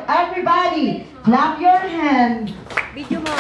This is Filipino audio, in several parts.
Everybody, clap your hands. Video mo.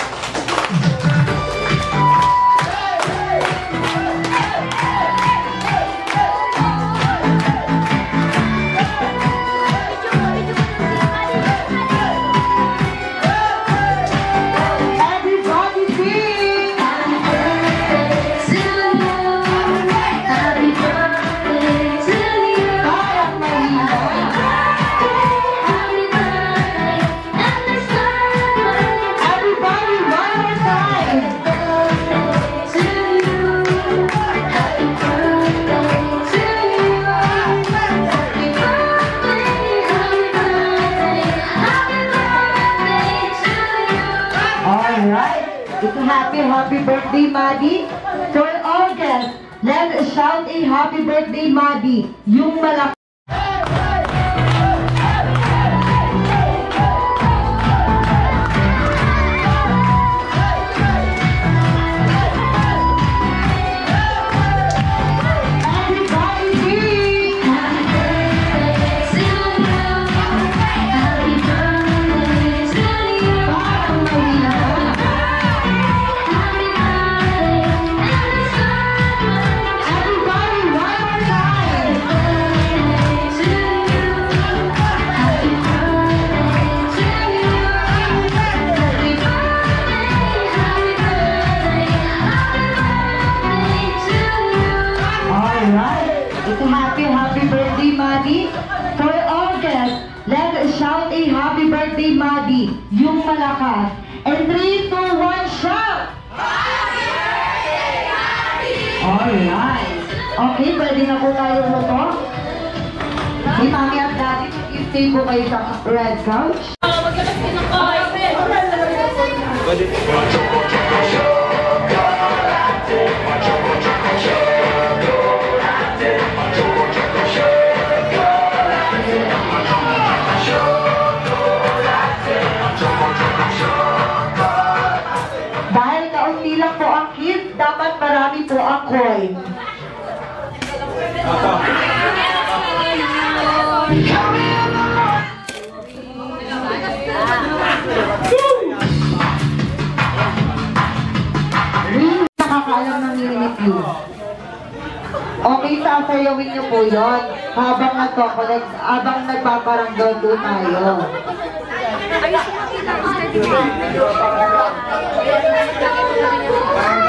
Happy birthday, Maddie. For all guests, let's shout a happy birthday, Maddie. Yung malaki. Happy birthday, Maddie. For all guests, let's shout a happy birthday, Maddie. Yung malakas. And 3, 2, 1, shout! Happy birthday, Maddie! Alright. Okay, pwede na po tayo luto. Si Mami at Daddy, mag-stay po kayo sa red couch. Magkakas din ng kayo. Pwede. Dahil kaunti lang po ang kids, dapat marami po ang coin. Nakakaalam ng minute-view. Okay, sasayawin niyo po yun. Habang nagpaparanggal po tayo.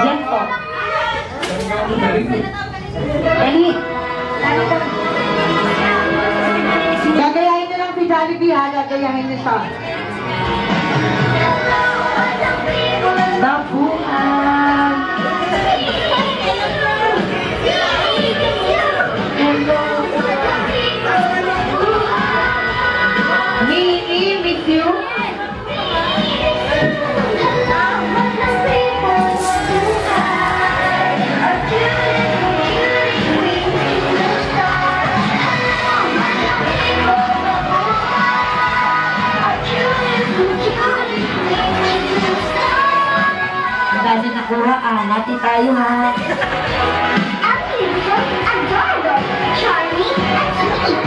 Yan po. Dali. Gagayahin niyo lang si Jollibee, ha? Gagayahin niyo siya. Nabuhan. Hello. tayo ha. Ang beautiful, adorable, charming, at sweet.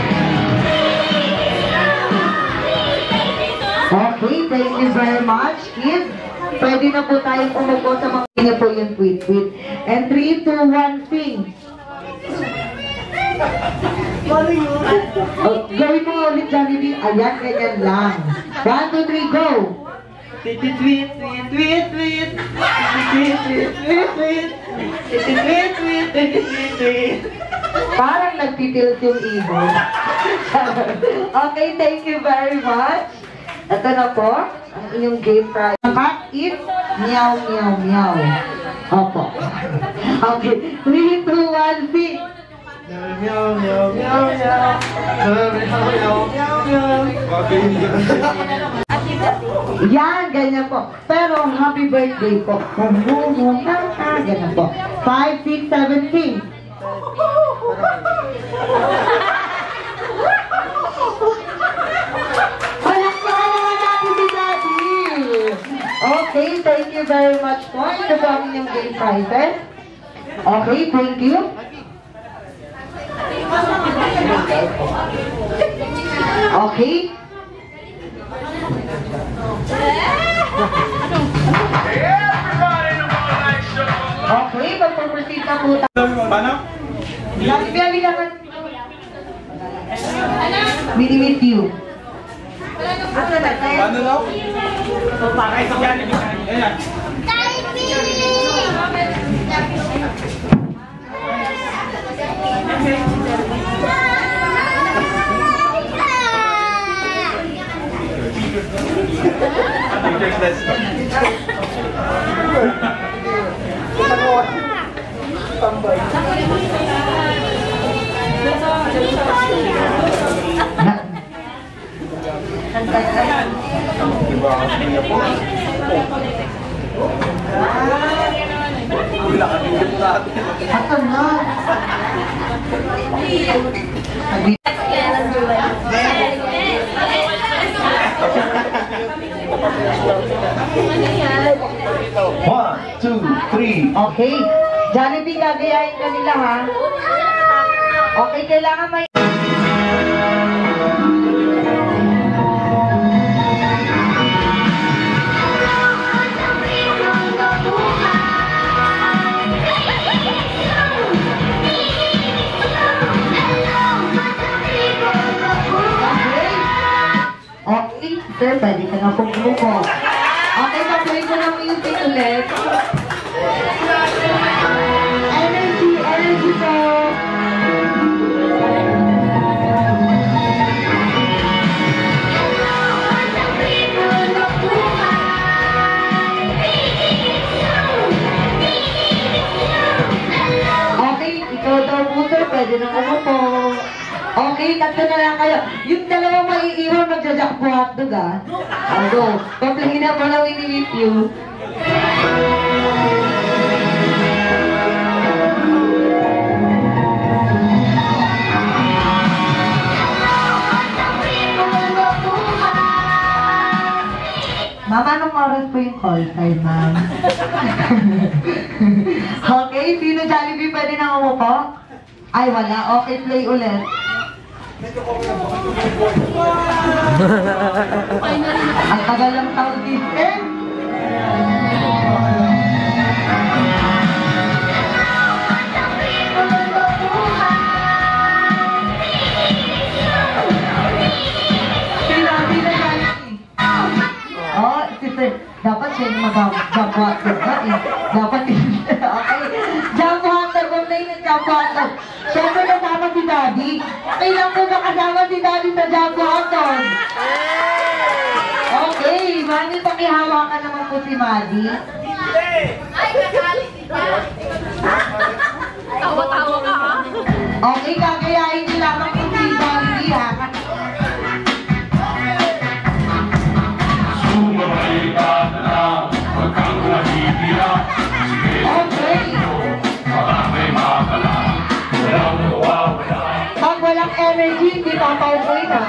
Okay, thank you very much, kids. Pwede na po tayong umupo sa mga niyo po yung tweet. And 3, 2, 1, sing. Oh, gawin mo nga ulit, Jollibee. Ayan, ganyan lang. 1, 2, 3, go! Tweet, tweet, tweet, tweet, tweet. Tweet, tweet, tweet, tweet. Tweet, tweet, tweet, tweet, tweet. Parang nagtitilt yung ibon. Okay, thank you very much. Ito na po, ang inyong game prize. Cat eat, meow, meow, meow. Opo. Okay, 3, 2, 1, sing. Meow, meow, meow, meow. Meow, meow, meow, meow. Yan, ganyan po. Pero happy birthday po. Ganyan po. 5, 6, 7, sing. Okay, thank you very much po. Ito po ang inyong game prizes. Okay, thank you. Okay. Okay, magpo-proceed na po tayo. Paano? Lagi lang. Minimit you. Paano daw? Pakay sa Jollibee. Ayan. Ato na. One, two, three. Okay. Jollibee, gagayahin ka nila ha. Okay, kailangan may... Okay, sir, pwede ka na pong bumuko. Okay, pa-play ko ng music ulit. Energy, energy po. Okay, ikaw daw po, sir, pwede na umupo. Okay, tatlo na lang kayo. Yung dalawang maiiwan, magja-jack po hotdog ah. Ano, paplahin na po na winilip you. Mama, anong oras po yung call time, ma'am? Okay, sino Jollibee pwede na umupo? Ay, wala. Okay, play ulit. Ang tagal ng sound system. Sinabi na Jollibee. Oh, sister, dapat siya yung mag-jump water. Dapat okay. Jump water, kung na yung jump water. Siyempre kasama si Daddy. Kailan po ba kasama si Daddy sa jump water? Okay, Manny, pakihawakan naman po si Manny. Ay, kakalit siya. Tawa-tawa ka ha? Okay, kakayahin niyo lamang po si Daddy ha. Okay. Pag walang energy, hindi papaupoy na.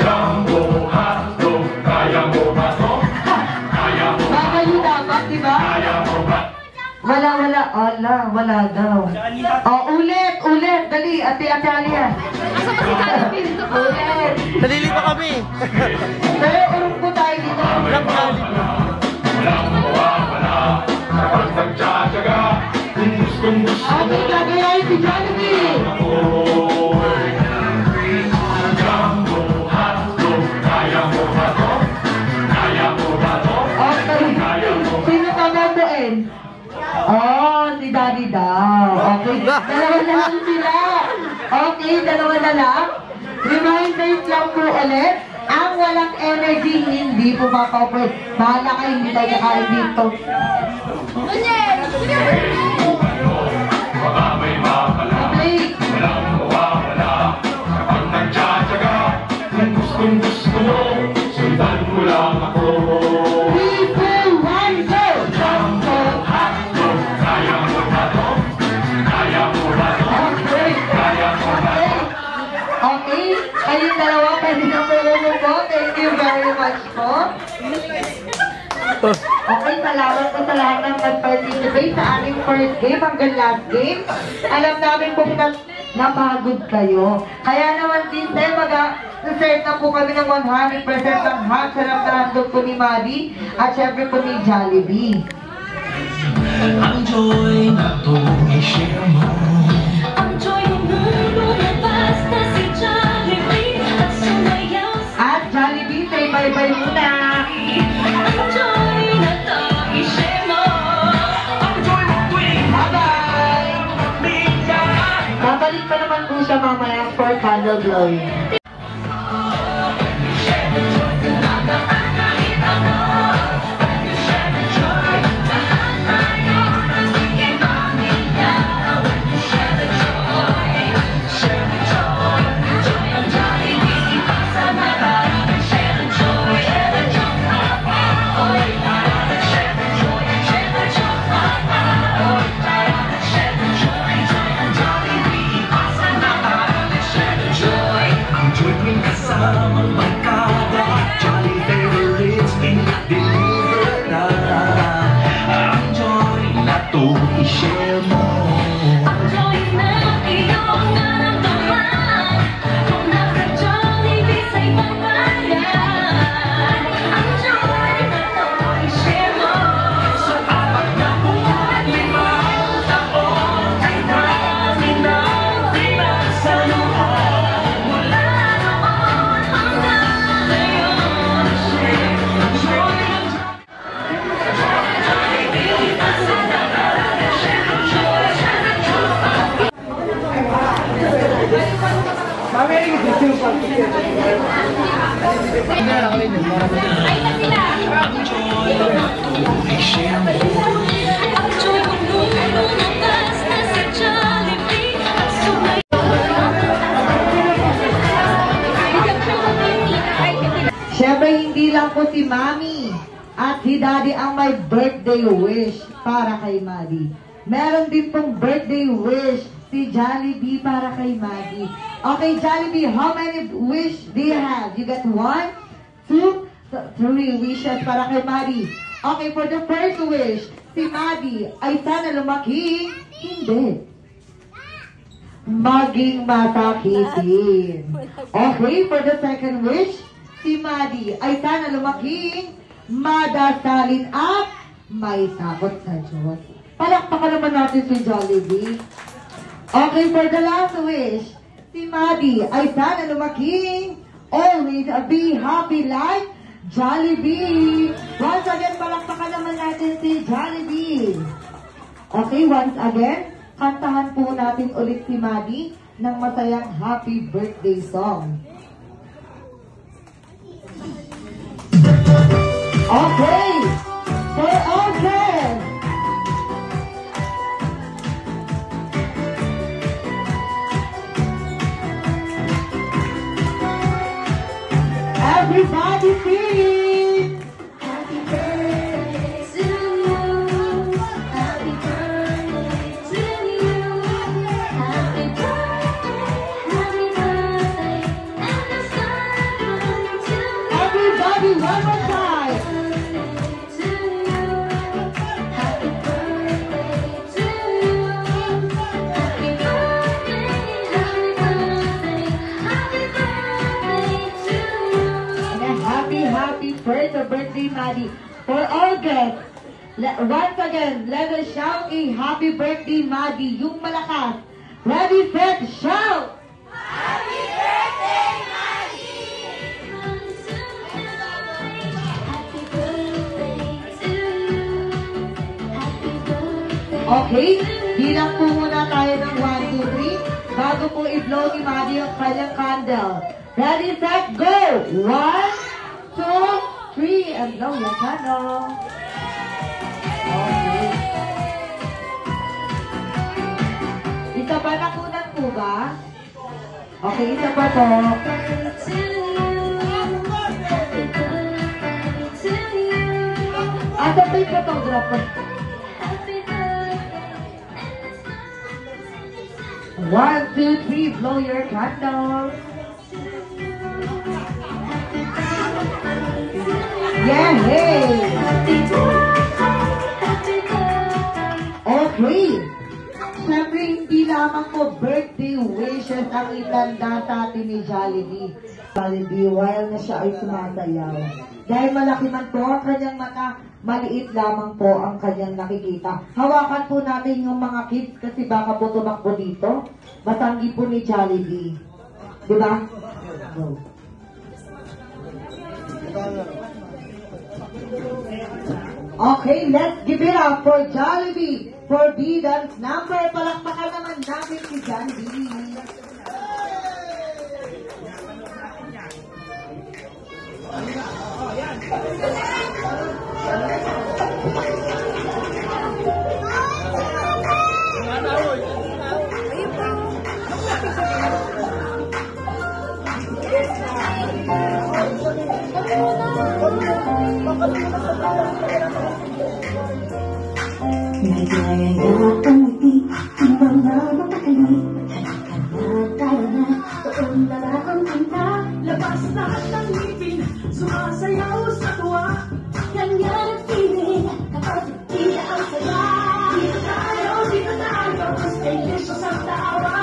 Jumbo hotdog, kaya mo ba to? Wala daw. Ulit. Dali, ate Alia. Ulit. Nalili pa kami. Dali, urong po tayo dito. Ate, gagayain si Jollibee. Sino tatanduin? Si Daddy daw. Okay, dalawa na lang sila. Okay, dalawa na lang. Reminders lang po ulit. Ang walang energy, hindi po papapos. Bahala kayo, hindi tayo kakain dito. Okay. Gusto mo, sundan mo lang ako. People, one, go! Jumbo, hotdo, kaya mo ba to? Kaya mo ba to? Okay. Kaya mo ba to? Okay, kayong dalawa, pwede na po po. Thank you very much po. Okay, salamat po sa lahat ng nag-participate sa ating first game hanggang last game. Alam namin po napagod kayo. Kaya naman din tayo mag-serve na po kami ng 100% ng hot sarap na handog po ni Maddie at syempre po ni Jollibee. Ang joy na to, i-share mo. Ang joy ng mundo na basta si Jollibee at sumayaw sa At Jollibee, say bye-bye muna. ang joy na to, i-share mo. Ang joy ng tuwing Bye-bye! pamilya. Babalik pa naman po siya mamaya for candle blowing. Ang joy tuwing kasamang magkada, Jolly favorites pinag-deliver na. Ang joy na to, i-share mo. Ang joy na iyong naramdaman kung nasa Jollibee sa ibang bayan. Ang joy na to, i-share mo. Sa apat na buwan, 5 taon, ay marami ng pinagsaluhan. Mula noon hanggang ngayon, share ang joy ng I-share mo. ang joy ng mundo na basta si Jollibee at sumayaw. Siyempre, hindi lang po si Mami at si Daddy ang may birthday wish para kay Maddie. Meron din pong birthday wish si Jollibee para kay Maddie. Okay, Jollibee, how many wish do you have? You got 1, 2, 3 wishes para kay Maddie. Okay, for the first wish, si Maddie ay sana lumaki, hindi. Maging masakitin. Okay, for the second wish, si Maddie ay sana lumaking madasalin at may takot sa Diyos. Palakpakan naman natin si Jollibee. Okay, for the last wish, si Maddie ay sana lumaking always be happy like Jollibee. Once again, palakpakan naman natin si Jollibee. Okay, once again, kantahan po natin ulit si Maddie ng masayang happy birthday song. Okay, for all guests. Everybody sing. Happy birthday to you. Happy birthday to you. Happy birthday, and the sun come to Everybody, one more time. to you. Happy birthday Maddie. For all guests, once again, let us shout a happy birthday, Maddie. Yung malakas. Ready, set, shout! Happy birthday, Maddie! Happy birthday to you. Happy birthday. Okay, bilang po muna tayo ng 1, 2, 3 bago po i-blow ni Maddie ang kanyang candle. Ready, set, go! 1, 2, 3, and blow your candle. Okay. Isa pa na kunan po ba? Okay, isa pa po. To you. Happy birthday to you. Asa pa yung photographer? Happy birthday. 1, 2, 3, blow your candle. Yeah, hey! Happy birthday. Okay. Siyempre, hindi lamang po birthday wishes ang itanda sa atin ni Jollibee. Jollibee, while na siya ay sumasayaw. Dahil malaki man po ang kanyang mata, maliit lamang po ang kanyang nakikita. Hawakan po natin yung mga kids kasi baka po tumakbo dito. Matanggi po ni Jollibee. Diba? Go. Okay, let's give it up for Jollibee, Forbidden's number. Palakpakan naman natin si Jollibee. Nagayaya ang ngiti, ang mga mapakali. Halika na, tayo na, doon na ang kanta. Labas lahat ng ngipin, sumasayaw sa tuwa. Ganyan ang feeling, kapag hindi ang saya. Dito tayo, delicious ang tawa.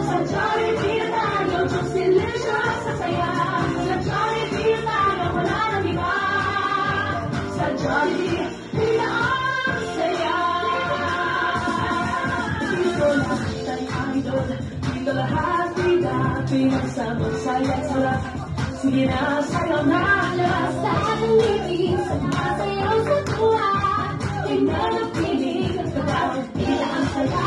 Sa Jollibee na tayo, just delicious sa saya. Sa Jollibee na tayo, wala nang iba. Sa Jollibee, hindi ang saya. Dito lahat ay idol, dito lahat bida, pinagsabot sayang sarap. Sige na, sayaw na, labas lahat ng ngipin, sumasayaw sa tuwa. Tingnan ang piling, kapag bida ang saya.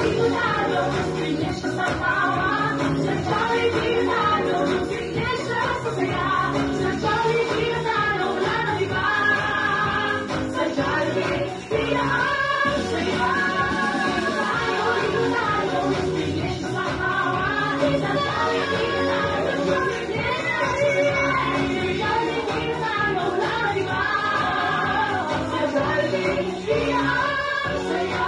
Dito tayo, just delicious ang tawa. Sa Jollibee na tayo, just delicious sa saya. Sa Jollibee na tayo, wala nang iba. Sa Jollibee, bida ang saya. Dito tayo, just delicious ang tawa. Sa Jollibee na tayo, just delicious sa saya. Sa Jollibee na tayo, wala nang iba. Sa Jollibee, bida ang saya.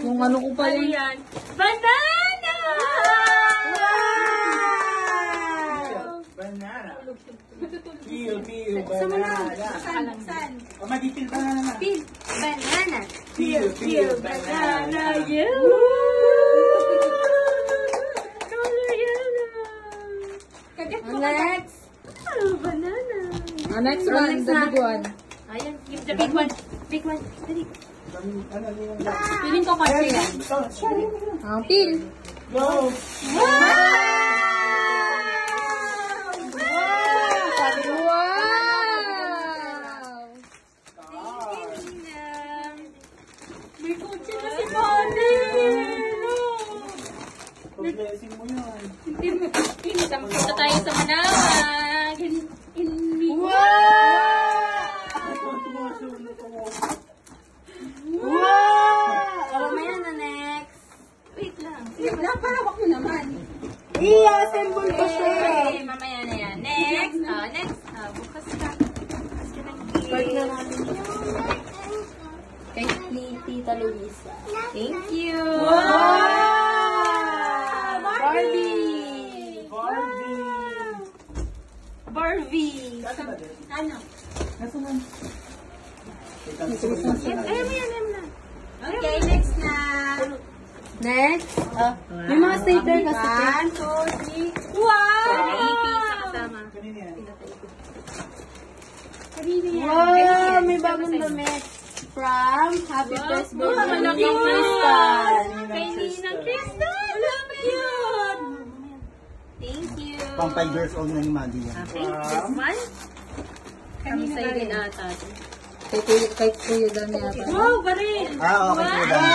Yung ano ko pa yun. Yan. Banana! Banana. Peel, banana. Saan? O, mag-peel banana na. Peel. Banana. Peel, banana. You. Color yellow. Kagat ko Next. Oh, banana. Next one, the big one. Ayan, give the big one. Big one. Dali. Ano yung... Feeling ko kasi yan. Peel. Go! May kutsi na si Bonnie! Blessing mo yun. Punta tayo sa Manawag! Mamaya na next. Wait lang. Napalawak mo naman. I-assemble ko siya. Mamaya na yan. Next. Next. Bukas ka. Bukas ka ng cake. Kay Tita Luisa. Thank you. Barbie. Barbie. Ano? Nasaan? Ayaw mo yan, ayaw mo na. Okay, next na. Next. May mga sticker kasi. 1, 2, 3. Wow! Ipin sa kasama. Kanina yan. Kanina yan. Wow! May bagong damit. From Happy First Birthday ni Crystal. Kay Ninang Crystal. Cute! Thank you. Pang 5 years old na ni Maddie yan. This one? Kami sa'yo din ata. Kay Kuya Dan yata. Wow, baril! Ah, okay po. Dami.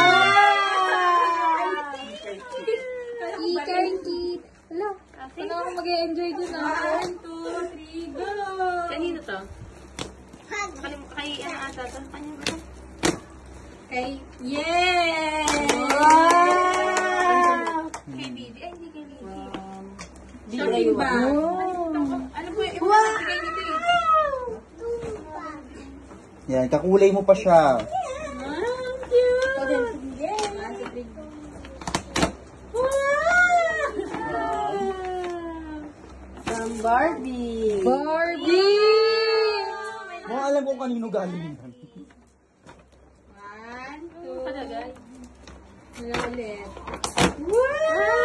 Kiki! Wala. Ano ako mag-enjoy dun ah? 1, 2, 3, go! Kanino to? Kay ano ata to? Kanino to? Kay... Yay! Wow! Kay Bibi. Ay, hindi kay Bibi. Shopping bag. Ano po yung ibigay nito eh? Yan, kakulay mo pa siya. From Barbie. Mga alam kung kanino galing yan. 1, 2, palagay. Wala ulit.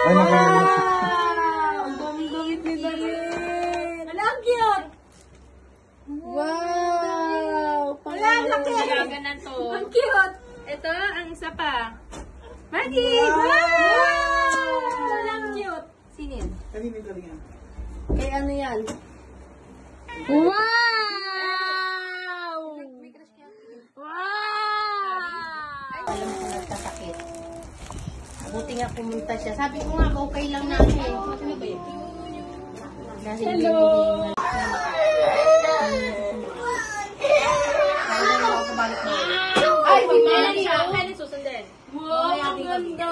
Ay, nakalimutan. Ang dami-damit ni Baril. Wala, ang cute. Wow! Wala, ang laki. Ganun to. Ang cute. Ito, ang isa pa. Maggie! Wow! Wala, ang cute. Sino yun? Kanina galing yan. Kay ano yan? Wow! Wow! Alam ko nagkasakit. Buti nga pumunta siya. Sabi ko nga, okay lang na siya eh. Dahil hello! Ay, may meron siya. Kaya susundin. Wow, ang ganda!